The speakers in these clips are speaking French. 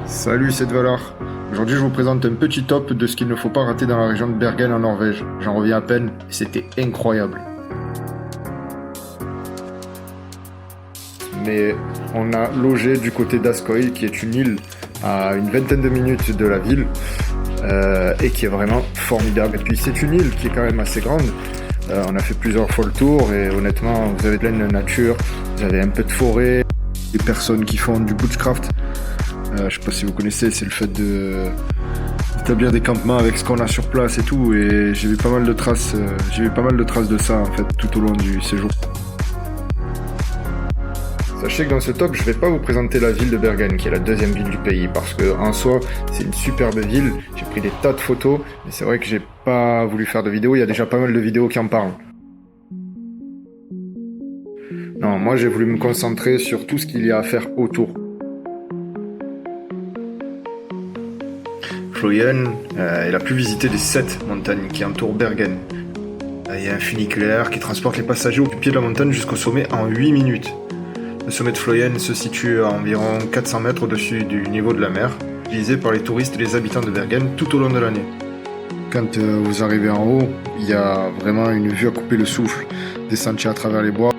Salut, c'est Valar. Aujourd'hui, je vous présente un petit top de ce qu'il ne faut pas rater dans la région de Bergen en Norvège. J'en reviens à peine et c'était incroyable. Mais on a logé du côté d'Askøy, qui est une île à une vingtaine de minutes de la ville et qui est vraiment formidable. Et puis c'est une île qui est quand même assez grande. On a fait plusieurs fois le tour et honnêtement, vous avez plein de nature, vous avez un peu de forêt, des personnes qui font du bushcraft. Je sais pas si vous connaissez, c'est le fait d'établir des campements avec ce qu'on a sur place et tout. Et j'ai vu pas mal de traces, de ça en fait tout au long du séjour. Sachez que dans ce top, je vais pas vous présenter la ville de Bergen, qui est la deuxième ville du pays, parce que en soi, c'est une superbe ville. J'ai pris des tas de photos, mais c'est vrai que j'ai pas voulu faire de vidéos. Il y a déjà pas mal de vidéos qui en parlent. Non, moi j'ai voulu me concentrer sur tout ce qu'il y a à faire autour. Fløyen est la plus visitée des 7 montagnes qui entourent Bergen. Il y a un funiculaire qui transporte les passagers au pied de la montagne jusqu'au sommet en 8 minutes. Le sommet de Fløyen se situe à environ 400 mètres au-dessus du niveau de la mer, utilisé par les touristes et les habitants de Bergen tout au long de l'année. Quand vous arrivez en haut, il y a vraiment une vue à couper le souffle, des sentiers à travers les bois,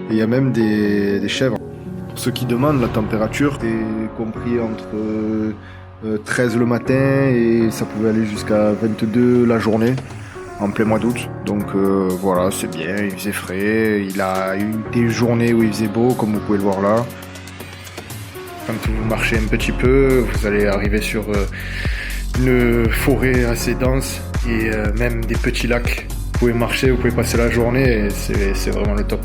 et il y a même des chèvres. Pour ceux qui demandent, la température est compris entre 13 le matin et ça pouvait aller jusqu'à 22 la journée en plein mois d'août. Donc voilà, c'est bien, il faisait frais, il a eu des journées où il faisait beau comme vous pouvez le voir là. Quand vous marchez un petit peu, vous allez arriver sur une forêt assez dense et même des petits lacs. Vous pouvez marcher, vous pouvez passer la journée et c'est vraiment le top.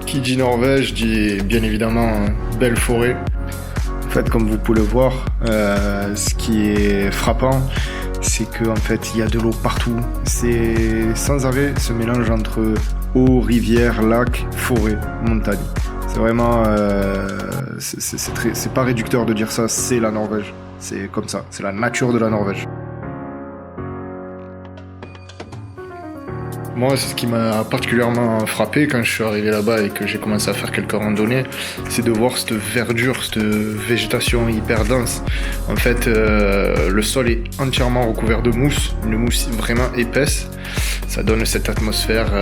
Qui dit Norvège dit bien évidemment belle forêt. En fait, comme vous pouvez le voir, ce qui est frappant, c'est qu'en fait, il y a de l'eau partout. C'est sans arrêt ce mélange entre eau, rivière, lac, forêt, montagne. C'est vraiment, c'est pas réducteur de dire ça. C'est la Norvège. C'est comme ça. C'est la nature de la Norvège. Moi, c'est ce qui m'a particulièrement frappé quand je suis arrivé là-bas et que j'ai commencé à faire quelques randonnées, c'est de voir cette verdure, cette végétation hyper dense. En fait, le sol est entièrement recouvert de mousse, une mousse vraiment épaisse. Ça donne cette atmosphère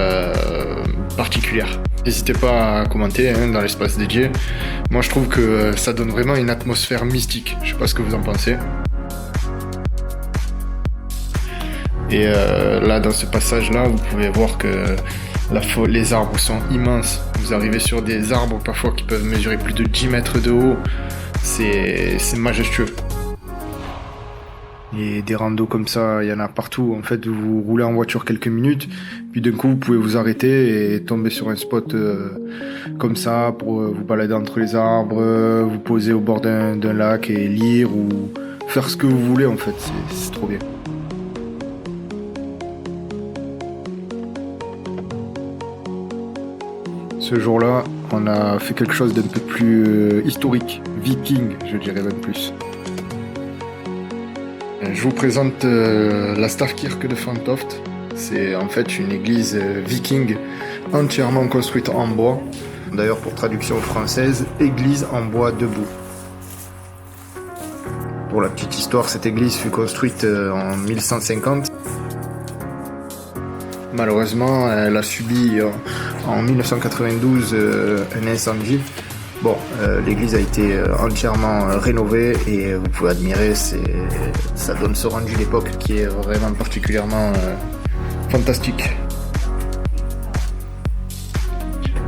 particulière. N'hésitez pas à commenter dans l'espace dédié. Moi, je trouve que ça donne vraiment une atmosphère mystique. Je sais pas ce que vous en pensez. Et là, dans ce passage-là, vous pouvez voir que les arbres sont immenses. Vous arrivez sur des arbres parfois qui peuvent mesurer plus de 10 mètres de haut. C'est majestueux. Et des randos comme ça, il y en a partout. En fait, vous roulez en voiture quelques minutes, puis d'un coup, vous pouvez vous arrêter et tomber sur un spot comme ça pour vous balader entre les arbres, vous poser au bord d'un lac et lire ou faire ce que vous voulez. En fait, c'est trop bien. Ce jour-là, on a fait quelque chose d'un peu plus historique, viking, je dirais même plus. Je vous présente la Stavkirke de Fantoft. C'est en fait une église viking entièrement construite en bois. D'ailleurs, pour traduction française, église en bois debout. Pour la petite histoire, cette église fut construite en 1150. Malheureusement, elle a subi en 1992 un incendie. Bon, l'église a été entièrement rénovée et vous pouvez admirer, ça donne ce rendu d'époque qui est vraiment particulièrement fantastique.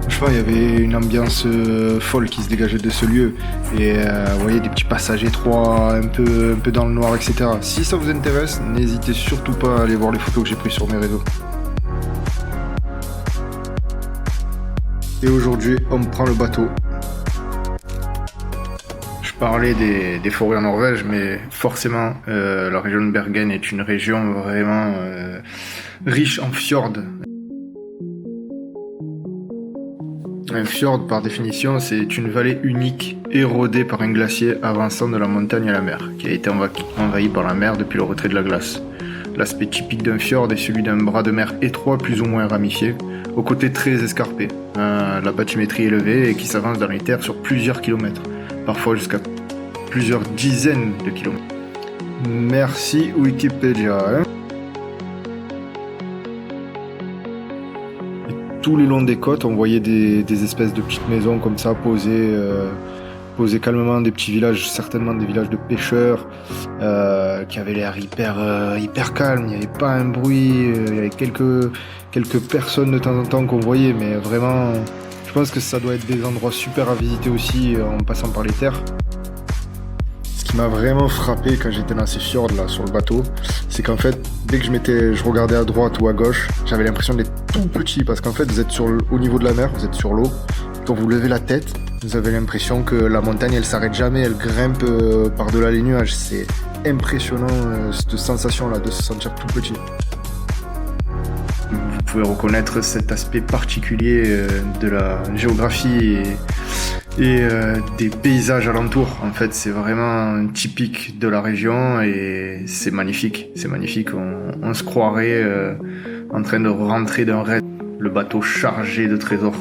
Franchement, il y avait une ambiance folle qui se dégageait de ce lieu. Et vous voyez des petits passages étroits, un peu dans le noir, etc. Si ça vous intéresse, n'hésitez surtout pas à aller voir les photos que j'ai prises sur mes réseaux. Et aujourd'hui, on prend le bateau. Je parlais des forêts en Norvège, mais forcément, la région de Bergen est une région vraiment riche en fjords. Un fjord, par définition, c'est une vallée unique, érodée par un glacier avançant de la montagne à la mer, qui a été envahi par la mer depuis le retrait de la glace. L'aspect typique d'un fjord est celui d'un bras de mer étroit plus ou moins ramifié, aux côtés très escarpés, la bathymétrie élevée et qui s'avance dans les terres sur plusieurs kilomètres, parfois jusqu'à plusieurs dizaines de kilomètres. Merci Wikipédia. Et tout le long des côtes, on voyait des espèces de petites maisons comme ça posées calmement, des petits villages, certainement des villages de pêcheurs qui avaient l'air hyper calmes. Il n'y avait pas un bruit, il y avait quelques personnes de temps en temps qu'on voyait, mais vraiment, je pense que ça doit être des endroits super à visiter aussi en passant par les terres. Ce qui m'a vraiment frappé quand j'étais dans ces fjords là sur le bateau, c'est qu'en fait, dès que je regardais à droite ou à gauche, j'avais l'impression d'être tout petit parce qu'en fait, vous êtes au niveau de la mer, vous êtes sur l'eau. Quand vous levez la tête, vous avez l'impression que la montagne, elle s'arrête jamais, elle grimpe par-delà les nuages. C'est impressionnant cette sensation-là de se sentir tout petit. Vous pouvez reconnaître cet aspect particulier de la géographie et des paysages alentours. En fait, c'est vraiment typique de la région et c'est magnifique. C'est magnifique. On se croirait en train de rentrer d'un raid, le bateau chargé de trésors.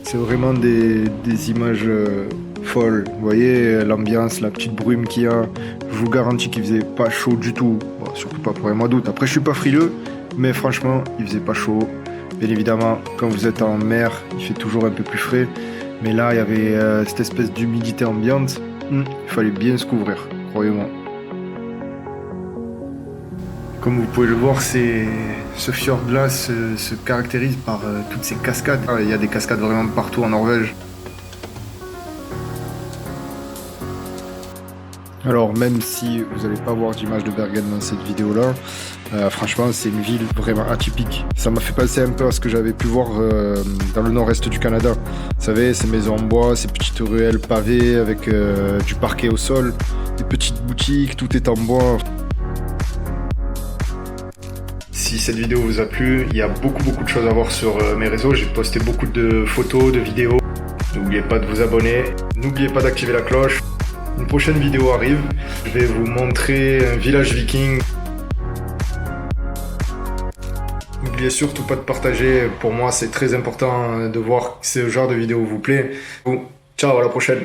C'est vraiment des images folles. Vous voyez l'ambiance, la petite brume qu'il y a. Je vous garantis qu'il faisait pas chaud du tout. Bon, surtout pas pour les mois d'août. Après, je suis pas frileux, mais franchement, il faisait pas chaud. Bien évidemment, quand vous êtes en mer, il fait toujours un peu plus frais. Mais là, il y avait cette espèce d'humidité ambiante. Il fallait bien se couvrir, croyez-moi. Comme vous pouvez le voir, ce fjord-là se caractérise par toutes ces cascades. Il y a des cascades vraiment partout en Norvège. Alors même si vous n'allez pas voir d'image de Bergen dans cette vidéo-là, franchement c'est une ville vraiment atypique. Ça m'a fait penser un peu à ce que j'avais pu voir dans le nord-est du Canada. Vous savez, ces maisons en bois, ces petites ruelles pavées avec du parquet au sol, des petites boutiques, tout est en bois. Si cette vidéo vous a plu, il y a beaucoup de choses à voir sur mes réseaux. J'ai posté beaucoup de photos, de vidéos. N'oubliez pas de vous abonner. N'oubliez pas d'activer la cloche. Une prochaine vidéo arrive. Je vais vous montrer un village viking. N'oubliez surtout pas de partager. Pour moi, c'est très important de voir que ce genre de vidéo vous plaît. Bon, ciao, à la prochaine.